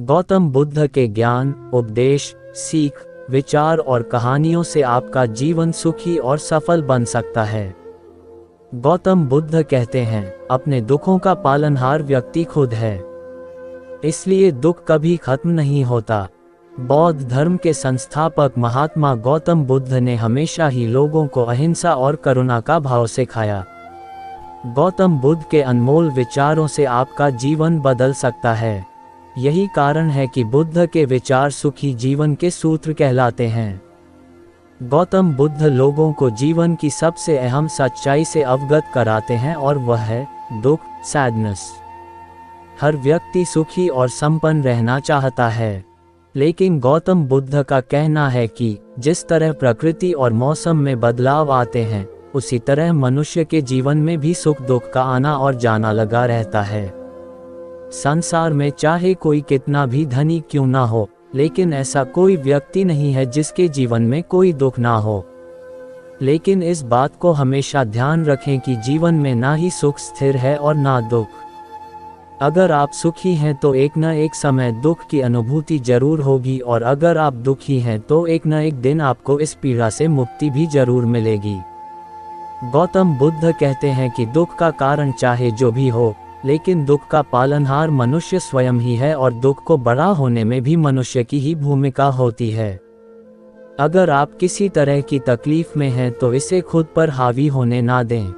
गौतम बुद्ध के ज्ञान, उपदेश, सीख, विचार और कहानियों से आपका जीवन सुखी और सफल बन सकता है। गौतम बुद्ध कहते हैं, अपने दुखों का पालनहार व्यक्ति खुद है, इसलिए दुख कभी खत्म नहीं होता। बौद्ध धर्म के संस्थापक महात्मा गौतम बुद्ध ने हमेशा ही लोगों को अहिंसा और करुणा का भाव सिखाया। गौतम बुद्ध के अनमोल विचारों से आपका जीवन बदल सकता है। यही कारण है कि बुद्ध के विचार सुखी जीवन के सूत्र कहलाते हैं। गौतम बुद्ध लोगों को जीवन की सबसे अहम सच्चाई से अवगत कराते हैं और वह है दुख, सैडनेस। हर व्यक्ति सुखी और संपन्न रहना चाहता है, लेकिन गौतम बुद्ध का कहना है कि जिस तरह प्रकृति और मौसम में बदलाव आते हैं, उसी तरह मनुष्य के जीवन में भी सुख दुख का आना और जाना लगा रहता है। संसार में चाहे कोई कितना भी धनी क्यों ना हो, लेकिन ऐसा कोई व्यक्ति नहीं है जिसके जीवन में कोई दुख ना हो। लेकिन इस बात को हमेशा ध्यान रखें कि जीवन में ना ही सुख स्थिर है और ना दुख। अगर आप सुखी हैं तो एक न एक समय दुख की अनुभूति जरूर होगी, और अगर आप दुखी हैं तो एक न एक दिन आपको इस पीड़ा से मुक्ति भी जरूर मिलेगी। गौतम बुद्ध कहते हैं कि दुख का कारण चाहे जो भी हो, लेकिन दुख का पालनहार मनुष्य स्वयं ही है, और दुख को बड़ा होने में भी मनुष्य की ही भूमिका होती है। अगर आप किसी तरह की तकलीफ में हैं तो इसे खुद पर हावी होने ना दें।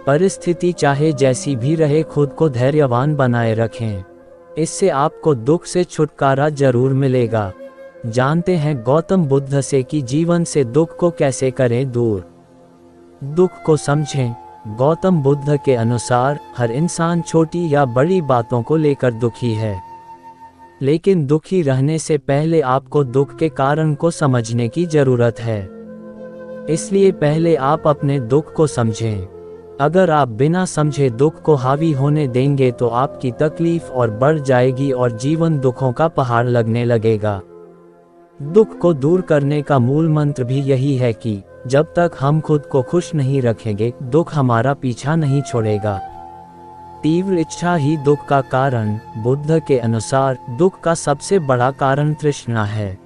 परिस्थिति चाहे जैसी भी रहे, खुद को धैर्यवान बनाए रखें। इससे आपको दुख से छुटकारा जरूर मिलेगा। जानते हैं गौतम बुद्ध से कि जीवन से दुख को कैसे करें दूर। दुख को समझें। गौतम बुद्ध के अनुसार हर इंसान छोटी या बड़ी बातों को लेकर दुखी है, लेकिन दुखी रहने से पहले आपको दुख के कारण को समझने की जरूरत है। इसलिए पहले आप अपने दुख को समझें। अगर आप बिना समझे दुख को हावी होने देंगे तो आपकी तकलीफ और बढ़ जाएगी और जीवन दुखों का पहाड़ लगने लगेगा। दुख को दूर करने का मूल मंत्र भी यही है कि जब तक हम खुद को खुश नहीं रखेंगे, दुख हमारा पीछा नहीं छोड़ेगा। तीव्र इच्छा ही दुख का कारण। बुद्ध के अनुसार दुख का सबसे बड़ा कारण तृष्णा है।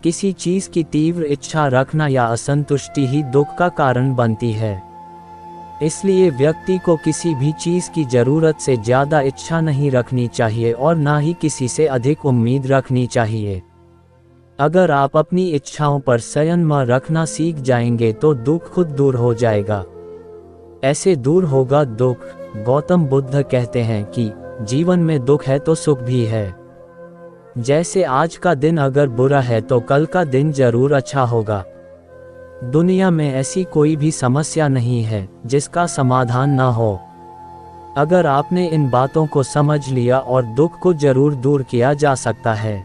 किसी चीज की तीव्र इच्छा रखना या असंतुष्टि ही दुख का कारण बनती है। इसलिए व्यक्ति को किसी भी चीज की जरूरत से ज्यादा इच्छा नहीं रखनी चाहिए और ना ही किसी से अधिक उम्मीद रखनी चाहिए। अगर आप अपनी इच्छाओं पर संयम रखना सीख जाएंगे तो दुख खुद दूर हो जाएगा। ऐसे दूर होगा दुख। गौतम बुद्ध कहते हैं कि जीवन में दुख है तो सुख भी है। जैसे आज का दिन अगर बुरा है तो कल का दिन जरूर अच्छा होगा। दुनिया में ऐसी कोई भी समस्या नहीं है जिसका समाधान ना हो। अगर आपने इन बातों को समझ लिया और दुख को जरूर दूर किया जा सकता है।